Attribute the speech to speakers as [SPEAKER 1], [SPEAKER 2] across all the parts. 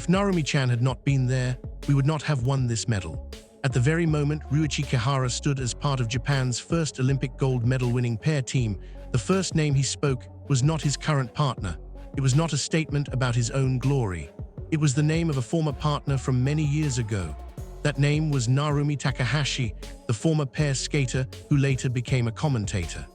[SPEAKER 1] If Narumi-chan had not been there, we would not have won this medal. At the very moment Ryuichi Kihara stood as part of Japan's first Olympic gold medal-winning pair team, the first name he spoke was not his current partner. It was not a statement about his own glory. It was the name of a former partner from many years ago. That name was Narumi Takahashi, the former pair skater who later became a commentator.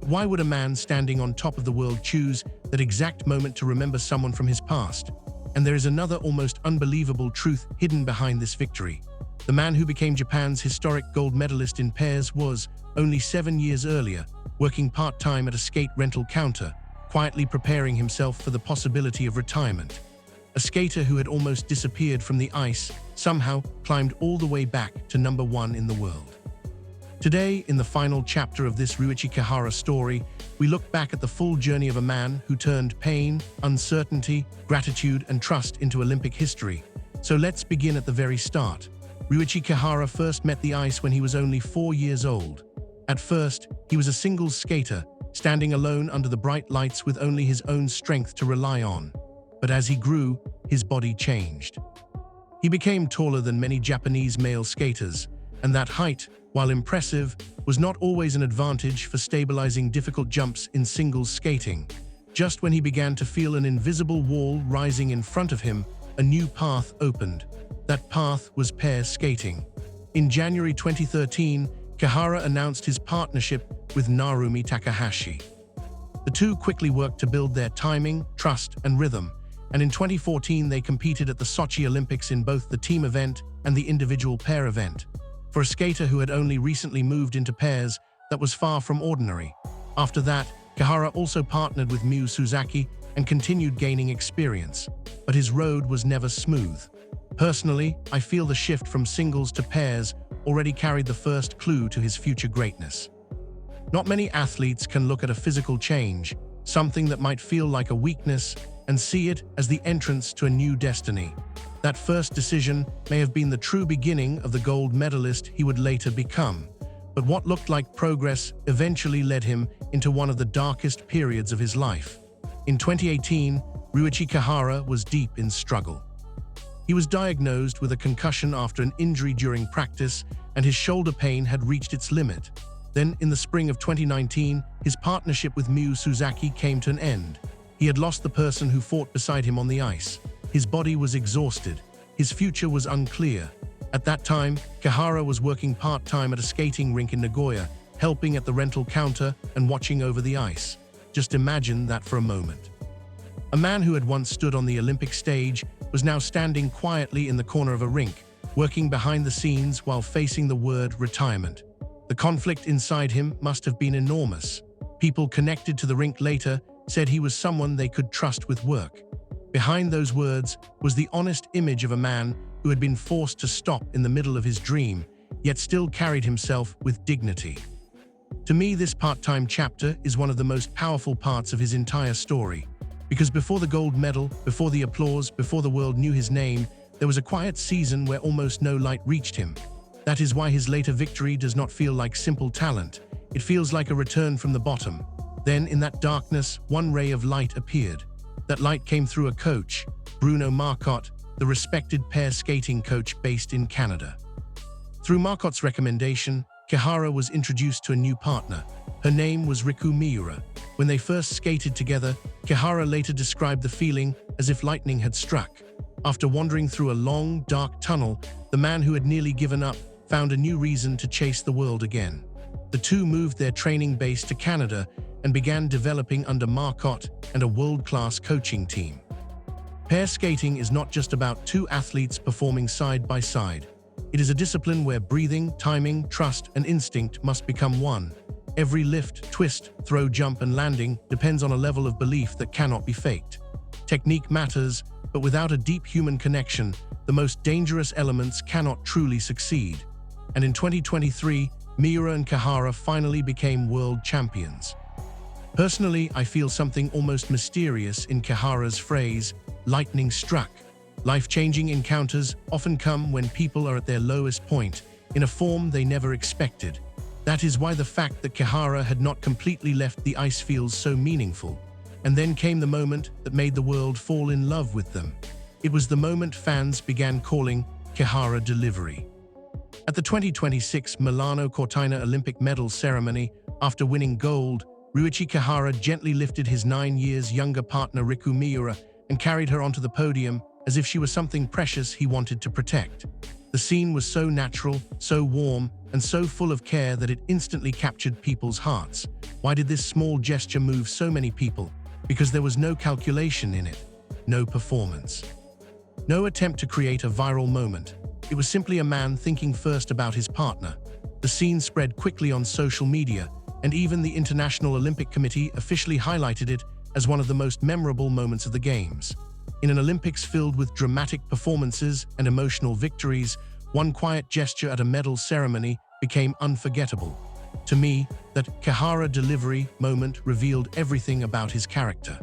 [SPEAKER 1] Why would a man standing on top of the world choose that exact moment to remember someone from his past? And there is another almost unbelievable truth hidden behind this victory. The man who became Japan's historic gold medalist in pairs was, only 7 years earlier, working part-time at a skate rental counter, quietly preparing himself for the possibility of retirement. A skater who had almost disappeared from the ice somehow climbed all the way back to number 1 in the world. Today, in the final chapter of this Ryuichi Kihara story, we look back at the full journey of a man who turned pain, uncertainty, gratitude, and trust into Olympic history. So let's begin at the very start. Ryuichi Kihara first met the ice when he was only 4 years old. At first, he was a singles skater, standing alone under the bright lights with only his own strength to rely on. But as he grew, his body changed. He became taller than many Japanese male skaters, and that height, while impressive, was not always an advantage for stabilizing difficult jumps in singles skating. Just when he began to feel an invisible wall rising in front of him, a new path opened. That path was pair skating. In January 2013, Kihara announced his partnership with Narumi Takahashi. The two quickly worked to build their timing, trust, and rhythm, and in 2014 they competed at the Sochi Olympics in both the team event and the individual pair event. For a skater who had only recently moved into pairs, that was far from ordinary. After that, Kihara also partnered with Miu Suzaki and continued gaining experience, but his road was never smooth. Personally, I feel the shift from singles to pairs already carried the first clue to his future greatness. Not many athletes can look at a physical change, something that might feel like a weakness, and see it as the entrance to a new destiny. That first decision may have been the true beginning of the gold medalist he would later become, but what looked like progress eventually led him into one of the darkest periods of his life. In 2018, Ryuichi Kihara was deep in struggle. He was diagnosed with a concussion after an injury during practice, and his shoulder pain had reached its limit. Then, in the spring of 2019, his partnership with Miu Suzaki came to an end. He had lost the person who fought beside him on the ice. His body was exhausted. His future was unclear. At that time, Kihara was working part-time at a skating rink in Nagoya, helping at the rental counter and watching over the ice. Just imagine that for a moment. A man who had once stood on the Olympic stage was now standing quietly in the corner of a rink, working behind the scenes while facing the word retirement. The conflict inside him must have been enormous. People connected to the rink later said he was someone they could trust with work. Behind those words was the honest image of a man who had been forced to stop in the middle of his dream, yet still carried himself with dignity. To me, this part-time chapter is one of the most powerful parts of his entire story. Because before the gold medal, before the applause, before the world knew his name, there was a quiet season where almost no light reached him. That is why his later victory does not feel like simple talent. It feels like a return from the bottom. Then, in that darkness, one ray of light appeared. That light came through a coach, Bruno Marcotte, the respected pair skating coach based in Canada. Through Marcotte's recommendation, Kihara was introduced to a new partner. Her name was Riku Miura. When they first skated together, Kihara later described the feeling as if lightning had struck. After wandering through a long, dark tunnel, the man who had nearly given up found a new reason to chase the world again. The two moved their training base to Canada and began developing under Marcotte and a world-class coaching team. Pair skating is not just about two athletes performing side by side. It is a discipline where breathing, timing, trust, and instinct must become one. Every lift, twist, throw, jump, and landing depends on a level of belief that cannot be faked. Technique matters, but without a deep human connection, the most dangerous elements cannot truly succeed. And in 2023, Miura and Kihara finally became world champions. Personally, I feel something almost mysterious in Kihara's phrase, "lightning struck." Life-changing encounters often come when people are at their lowest point, in a form they never expected. That is why the fact that Kihara had not completely left the ice feels so meaningful. And then came the moment that made the world fall in love with them. It was the moment fans began calling Kihara delivery. At the 2026 Milano Cortina Olympic medal ceremony, after winning gold, Ryuichi Kihara gently lifted his 9 years younger partner Riku Miura and carried her onto the podium as if she was something precious he wanted to protect. The scene was so natural, so warm, and so full of care that it instantly captured people's hearts. Why did this small gesture move so many people? Because there was no calculation in it, no performance, no attempt to create a viral moment. It was simply a man thinking first about his partner. The scene spread quickly on social media, and even the International Olympic Committee officially highlighted it as one of the most memorable moments of the Games. In an Olympics filled with dramatic performances and emotional victories, one quiet gesture at a medal ceremony became unforgettable. To me, that Kihara delivery moment revealed everything about his character.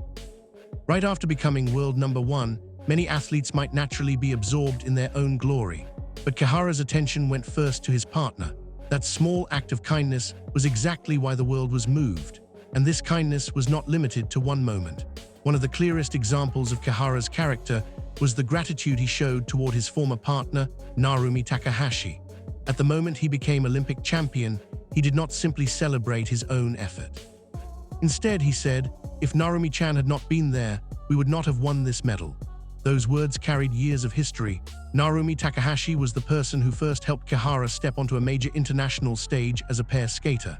[SPEAKER 1] Right after becoming world number one, many athletes might naturally be absorbed in their own glory. But Kihara's attention went first to his partner. That small act of kindness was exactly why the world was moved. And this kindness was not limited to one moment. One of the clearest examples of Kihara's character was the gratitude he showed toward his former partner, Narumi Takahashi. At the moment he became Olympic champion, he did not simply celebrate his own effort. Instead, he said, "If Narumi-chan had not been there, we would not have won this medal." Those words carried years of history. Narumi Takahashi was the person who first helped Kihara step onto a major international stage as a pair skater.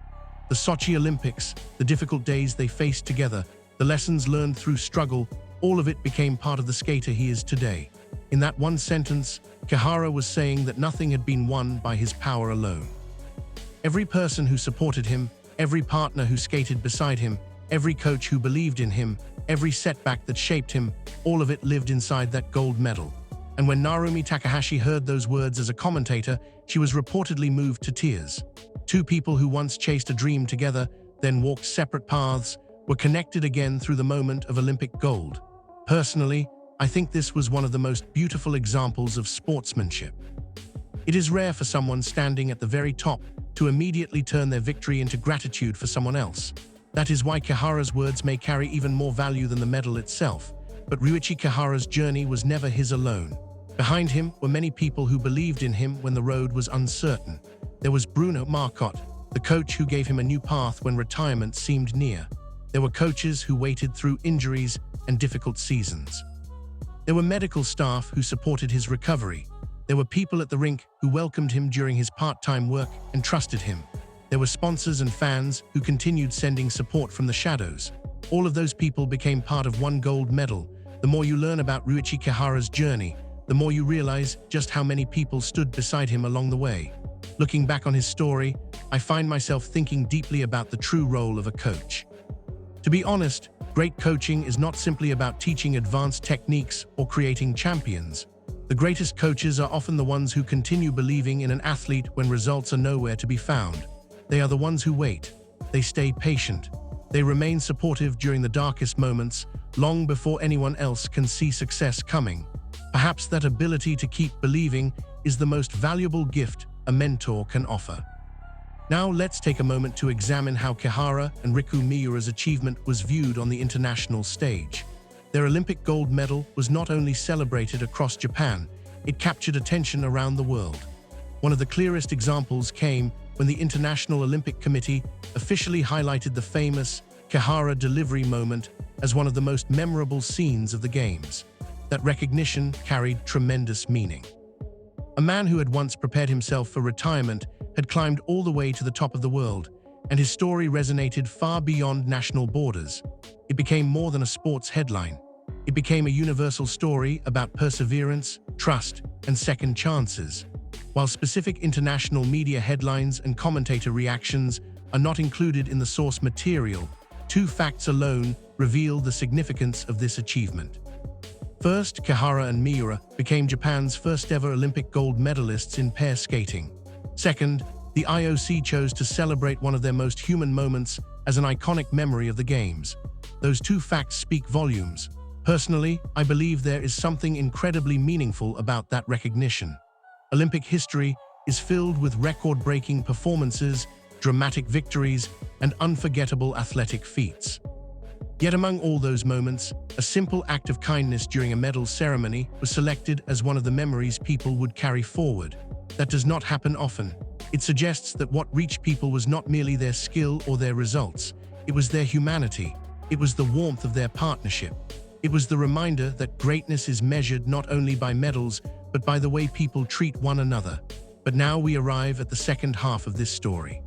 [SPEAKER 1] The Sochi Olympics, the difficult days they faced together, the lessons learned through struggle, all of it became part of the skater he is today. In that one sentence, Kihara was saying that nothing had been won by his power alone. Every person who supported him, every partner who skated beside him, every coach who believed in him, every setback that shaped him, all of it lived inside that gold medal. And when Narumi Takahashi heard those words as a commentator, she was reportedly moved to tears. Two people who once chased a dream together, then walked separate paths, were connected again through the moment of Olympic gold. Personally, I think this was one of the most beautiful examples of sportsmanship. It is rare for someone standing at the very top to immediately turn their victory into gratitude for someone else. That is why Kihara's words may carry even more value than the medal itself. But Ryuichi Kihara's journey was never his alone. Behind him were many people who believed in him when the road was uncertain. There was Bruno Marcotte, the coach who gave him a new path when retirement seemed near. There were coaches who waited through injuries and difficult seasons. There were medical staff who supported his recovery. There were people at the rink who welcomed him during his part-time work and trusted him. There were sponsors and fans who continued sending support from the shadows. All of those people became part of one gold medal. The more you learn about Ryuichi Kihara's journey, the more you realize just how many people stood beside him along the way. Looking back on his story, I find myself thinking deeply about the true role of a coach. To be honest, great coaching is not simply about teaching advanced techniques or creating champions. The greatest coaches are often the ones who continue believing in an athlete when results are nowhere to be found. They are the ones who wait. They stay patient. They remain supportive during the darkest moments, long before anyone else can see success coming. Perhaps that ability to keep believing is the most valuable gift a mentor can offer. Now let's take a moment to examine how Kihara and Riku Miura's achievement was viewed on the international stage. Their Olympic gold medal was not only celebrated across Japan, it captured attention around the world. One of the clearest examples came when the International Olympic Committee officially highlighted the famous Kihara delivery moment as one of the most memorable scenes of the Games. That recognition carried tremendous meaning. A man who had once prepared himself for retirement had climbed all the way to the top of the world, and his story resonated far beyond national borders. It became more than a sports headline. It became a universal story about perseverance, trust, and second chances. While specific international media headlines and commentator reactions are not included in the source material, two facts alone reveal the significance of this achievement. First, Kihara and Miura became Japan's first-ever Olympic gold medalists in pair skating. Second, the IOC chose to celebrate one of their most human moments as an iconic memory of the Games. Those two facts speak volumes. Personally, I believe there is something incredibly meaningful about that recognition. Olympic history is filled with record-breaking performances, dramatic victories, and unforgettable athletic feats. Yet among all those moments, a simple act of kindness during a medal ceremony was selected as one of the memories people would carry forward. That does not happen often. It suggests that what reached people was not merely their skill or their results. It was their humanity. It was the warmth of their partnership. It was the reminder that greatness is measured not only by medals, but by the way people treat one another. But now we arrive at the second half of this story.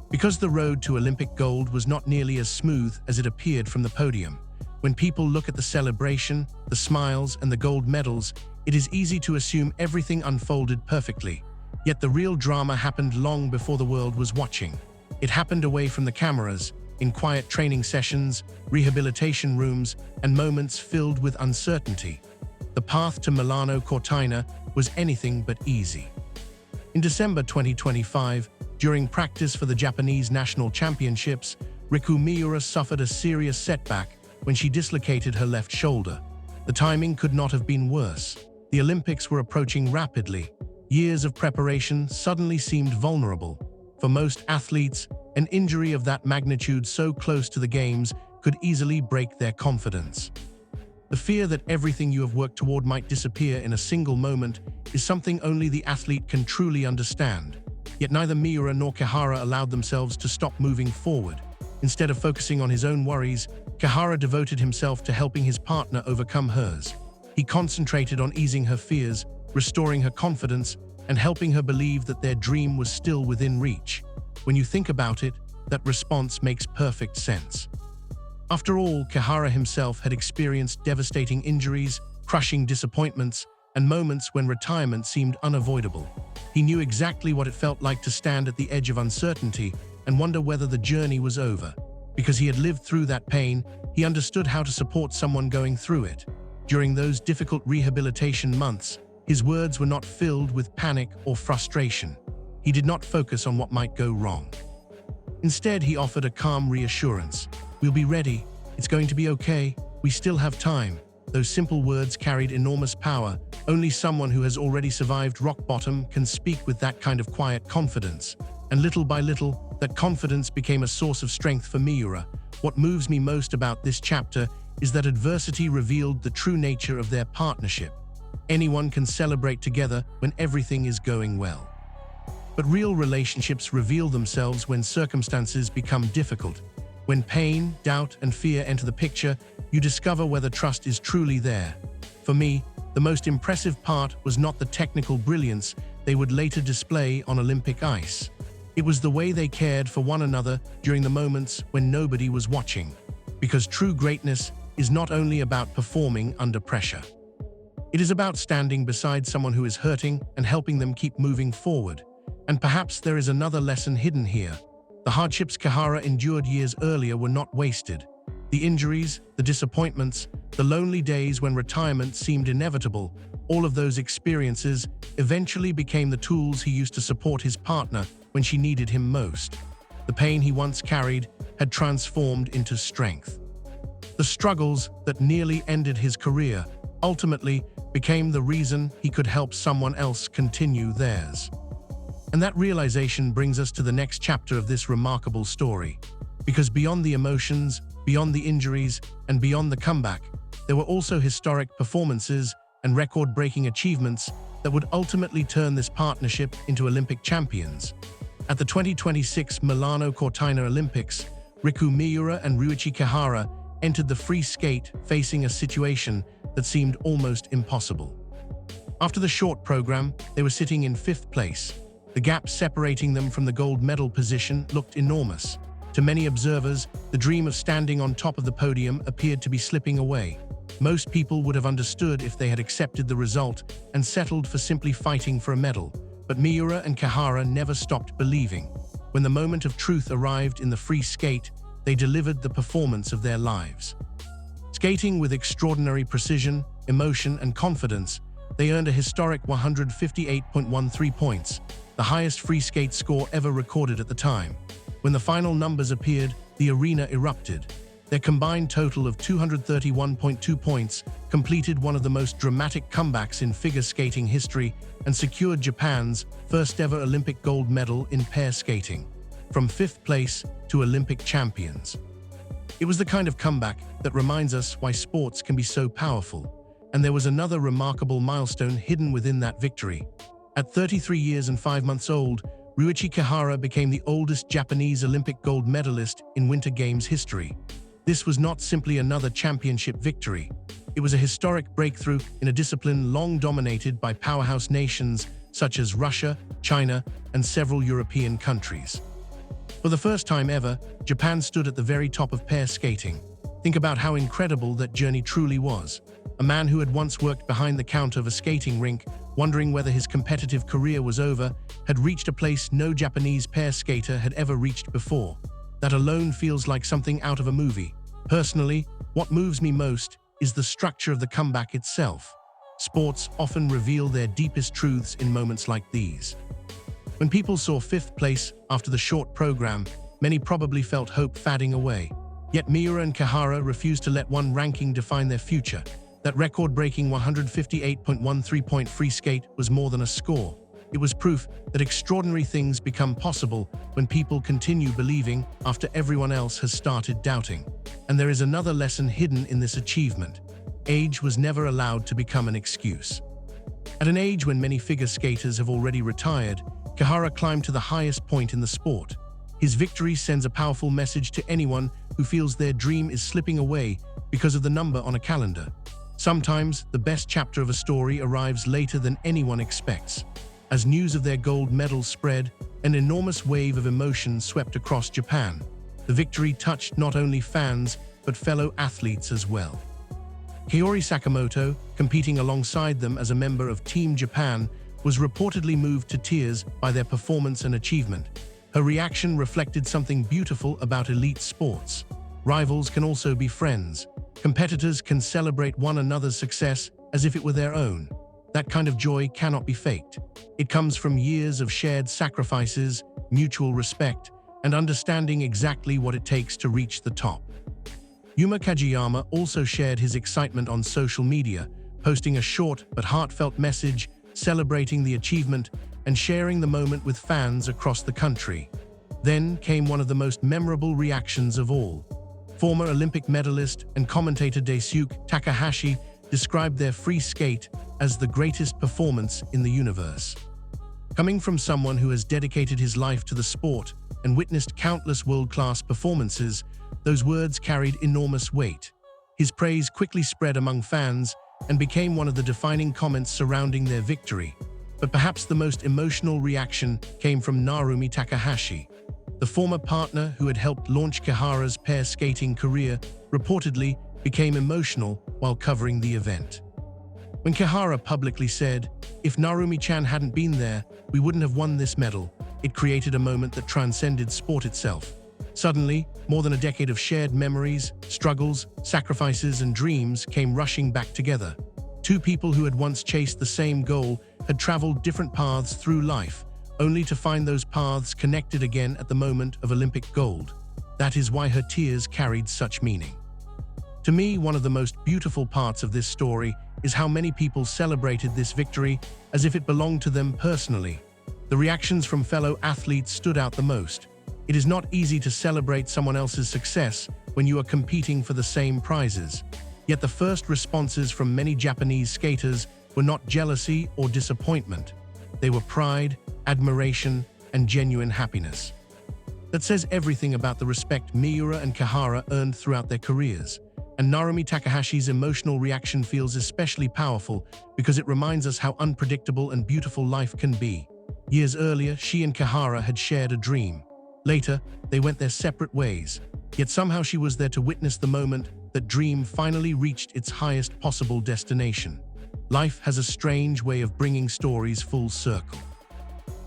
[SPEAKER 1] Because the road to Olympic gold was not nearly as smooth as it appeared from the podium. When people look at the celebration, the smiles, and the gold medals, it is easy to assume everything unfolded perfectly. Yet the real drama happened long before the world was watching. It happened away from the cameras, in quiet training sessions, rehabilitation rooms, and moments filled with uncertainty. The path to Milano Cortina was anything but easy. In December 2025, during practice for the Japanese national championships, Riku Miura suffered a serious setback when she dislocated her left shoulder. The timing could not have been worse. The Olympics were approaching rapidly. Years of preparation suddenly seemed vulnerable. For most athletes, an injury of that magnitude so close to the games could easily break their confidence. The fear that everything you have worked toward might disappear in a single moment is something only the athlete can truly understand. Yet neither Miura nor Kihara allowed themselves to stop moving forward. Instead of focusing on his own worries, Kihara devoted himself to helping his partner overcome hers. He concentrated on easing her fears, restoring her confidence, and helping her believe that their dream was still within reach. When you think about it, that response makes perfect sense. After all, Kihara himself had experienced devastating injuries, crushing disappointments, and moments when retirement seemed unavoidable. He knew exactly what it felt like to stand at the edge of uncertainty and wonder whether the journey was over. Because he had lived through that pain, he understood how to support someone going through it. During those difficult rehabilitation months, his words were not filled with panic or frustration. He did not focus on what might go wrong. Instead, he offered a calm reassurance. "We'll be ready. It's going to be okay. We still have time." Those simple words carried enormous power. Only someone who has already survived rock bottom can speak with that kind of quiet confidence. And little by little, that confidence became a source of strength for Miura. What moves me most about this chapter is that adversity revealed the true nature of their partnership. Anyone can celebrate together when everything is going well. But real relationships reveal themselves when circumstances become difficult. When pain, doubt, and fear enter the picture, you discover whether trust is truly there. For me, the most impressive part was not the technical brilliance they would later display on Olympic ice. It was the way they cared for one another during the moments when nobody was watching. Because true greatness is not only about performing under pressure. It is about standing beside someone who is hurting and helping them keep moving forward. And perhaps there is another lesson hidden here. The hardships Kihara endured years earlier were not wasted. The injuries, the disappointments, the lonely days when retirement seemed inevitable, all of those experiences eventually became the tools he used to support his partner when she needed him most. The pain he once carried had transformed into strength. The struggles that nearly ended his career ultimately became the reason he could help someone else continue theirs. And that realization brings us to the next chapter of this remarkable story. Because beyond the emotions, beyond the injuries, and beyond the comeback, there were also historic performances and record-breaking achievements that would ultimately turn this partnership into Olympic champions. At the 2026 Milano Cortina Olympics, Riku Miura and Ryuichi Kihara entered the free skate facing a situation that seemed almost impossible. After the short program, they were sitting in 5th place. The gap separating them from the gold medal position looked enormous. To many observers, the dream of standing on top of the podium appeared to be slipping away. Most people would have understood if they had accepted the result and settled for simply fighting for a medal. But Miura and Kihara never stopped believing. When the moment of truth arrived in the free skate, they delivered the performance of their lives. Skating with extraordinary precision, emotion, and confidence, they earned a historic 158.13 points, the highest free skate score ever recorded at the time. When the final numbers appeared, the arena erupted. Their combined total of 231.2 points completed one of the most dramatic comebacks in figure skating history and secured Japan's first-ever Olympic gold medal in pair skating, from 5th place to Olympic champions. It was the kind of comeback that reminds us why sports can be so powerful. And there was another remarkable milestone hidden within that victory. At 33 years and 5 months old, Ryuichi Kihara became the oldest Japanese Olympic gold medalist in Winter Games history. This was not simply another championship victory. It was a historic breakthrough in a discipline long dominated by powerhouse nations such as Russia, China, and several European countries. For the first time ever, Japan stood at the very top of pair skating. Think about how incredible that journey truly was. A man who had once worked behind the counter of a skating rink, wondering whether his competitive career was over, had reached a place no Japanese pair skater had ever reached before. That alone feels like something out of a movie. Personally, what moves me most is the structure of the comeback itself. Sports often reveal their deepest truths in moments like these. When people saw 5th place after the short program, many probably felt hope fading away. Yet Miura and Kihara refused to let one ranking define their future. That record-breaking 158.13-point free skate was more than a score. It was proof that extraordinary things become possible when people continue believing after everyone else has started doubting. And there is another lesson hidden in this achievement. Age was never allowed to become an excuse. At an age when many figure skaters have already retired, Kihara climbed to the highest point in the sport. His victory sends a powerful message to anyone who feels their dream is slipping away because of the number on a calendar. Sometimes, the best chapter of a story arrives later than anyone expects. As news of their gold medal spread, an enormous wave of emotion swept across Japan. The victory touched not only fans, but fellow athletes as well. Kaori Sakamoto, competing alongside them as a member of Team Japan, was reportedly moved to tears by their performance and achievement. Her reaction reflected something beautiful about elite sports. Rivals can also be friends. Competitors can celebrate one another's success as if it were their own. That kind of joy cannot be faked. It comes from years of shared sacrifices, mutual respect, and understanding exactly what it takes to reach the top. Yuma Kajiyama also shared his excitement on social media, posting a short but heartfelt message celebrating the achievement and sharing the moment with fans across the country. Then came one of the most memorable reactions of all. Former Olympic medalist and commentator Daisuke Takahashi described their free skate as the greatest performance in the universe. Coming from someone who has dedicated his life to the sport and witnessed countless world-class performances, those words carried enormous weight. His praise quickly spread among fans and became one of the defining comments surrounding their victory. But perhaps the most emotional reaction came from Narumi Takahashi. The former partner who had helped launch Kihara's pair skating career reportedly became emotional while covering the event. When Kihara publicly said, "If Narumi-chan hadn't been there, we wouldn't have won this medal," it created a moment that transcended sport itself. Suddenly, more than a decade of shared memories, struggles, sacrifices, and dreams came rushing back together. Two people who had once chased the same goal had traveled different paths through life, only to find those paths connected again at the moment of Olympic gold. That is why her tears carried such meaning. To me, one of the most beautiful parts of this story is how many people celebrated this victory as if it belonged to them personally. The reactions from fellow athletes stood out the most. It is not easy to celebrate someone else's success when you are competing for the same prizes. Yet the first responses from many Japanese skaters were not jealousy or disappointment. They were pride, admiration, and genuine happiness. That says everything about the respect Miura and Kihara earned throughout their careers. And Narumi Takahashi's emotional reaction feels especially powerful because it reminds us how unpredictable and beautiful life can be. Years earlier, she and Kihara had shared a dream. Later, they went their separate ways. Yet somehow she was there to witness the moment that dream finally reached its highest possible destination. Life has a strange way of bringing stories full circle.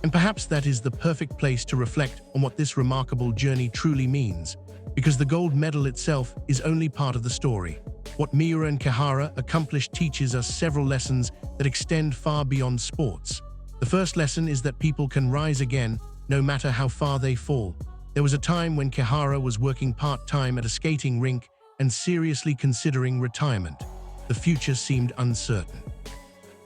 [SPEAKER 1] And perhaps that is the perfect place to reflect on what this remarkable journey truly means, because the gold medal itself is only part of the story. What Miura and Kihara accomplished teaches us several lessons that extend far beyond sports. The first lesson is that people can rise again, no matter how far they fall. There was a time when Kihara was working part-time at a skating rink and seriously considering retirement. The future seemed uncertain.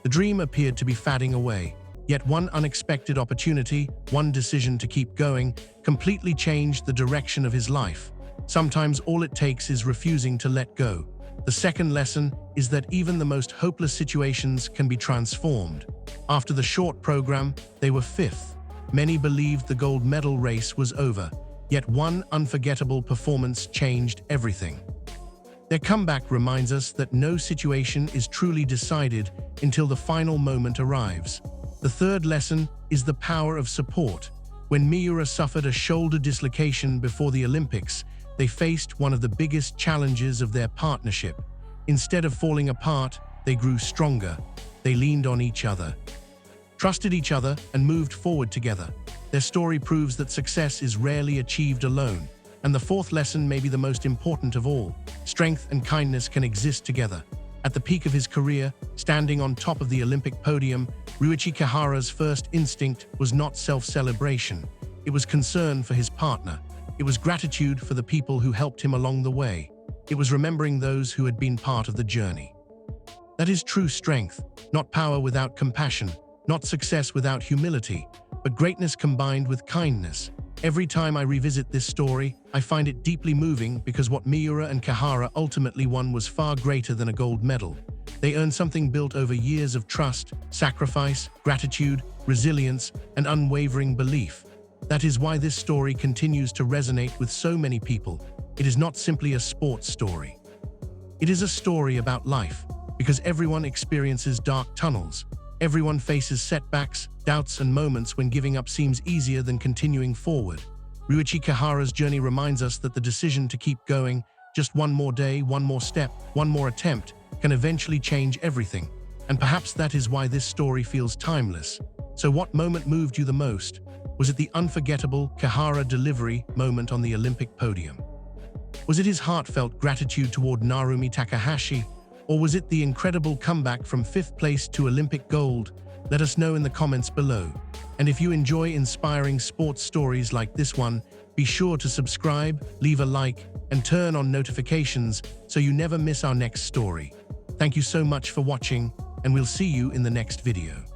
[SPEAKER 1] The dream appeared to be fading away. Yet one unexpected opportunity, one decision to keep going, completely changed the direction of his life. Sometimes all it takes is refusing to let go. The second lesson is that even the most hopeless situations can be transformed. After the short program, they were fifth. Many believed the gold medal race was over, yet one unforgettable performance changed everything. Their comeback reminds us that no situation is truly decided until the final moment arrives. The third lesson is the power of support. When Miura suffered a shoulder dislocation before the Olympics, they faced one of the biggest challenges of their partnership. Instead of falling apart, they grew stronger. They leaned on each other, trusted each other, and moved forward together. Their story proves that success is rarely achieved alone. And the fourth lesson may be the most important of all. Strength and kindness can exist together. At the peak of his career, standing on top of the Olympic podium, Ryuichi Kihara's first instinct was not self-celebration. It was concern for his partner. It was gratitude for the people who helped him along the way. It was remembering those who had been part of the journey. That is true strength, not power without compassion, not success without humility, but greatness combined with kindness. Every time I revisit this story, I find it deeply moving because what Miura and Kihara ultimately won was far greater than a gold medal. They earned something built over years of trust, sacrifice, gratitude, resilience, and unwavering belief. That is why this story continues to resonate with so many people. It is not simply a sports story. It is a story about life, because everyone experiences dark tunnels. Everyone faces setbacks, doubts, and moments when giving up seems easier than continuing forward. Ryuichi Kihara's journey reminds us that the decision to keep going, just one more day, one more step, one more attempt, can eventually change everything. And perhaps that is why this story feels timeless. So what moment moved you the most? Was it the unforgettable Kihara delivery moment on the Olympic podium? Was it his heartfelt gratitude toward Narumi Takahashi? Or was it the incredible comeback from fifth place to Olympic gold? Let us know in the comments below. And if you enjoy inspiring sports stories like this one, be sure to subscribe, leave a like, and turn on notifications so you never miss our next story. Thank you so much for watching, and we'll see you in the next video.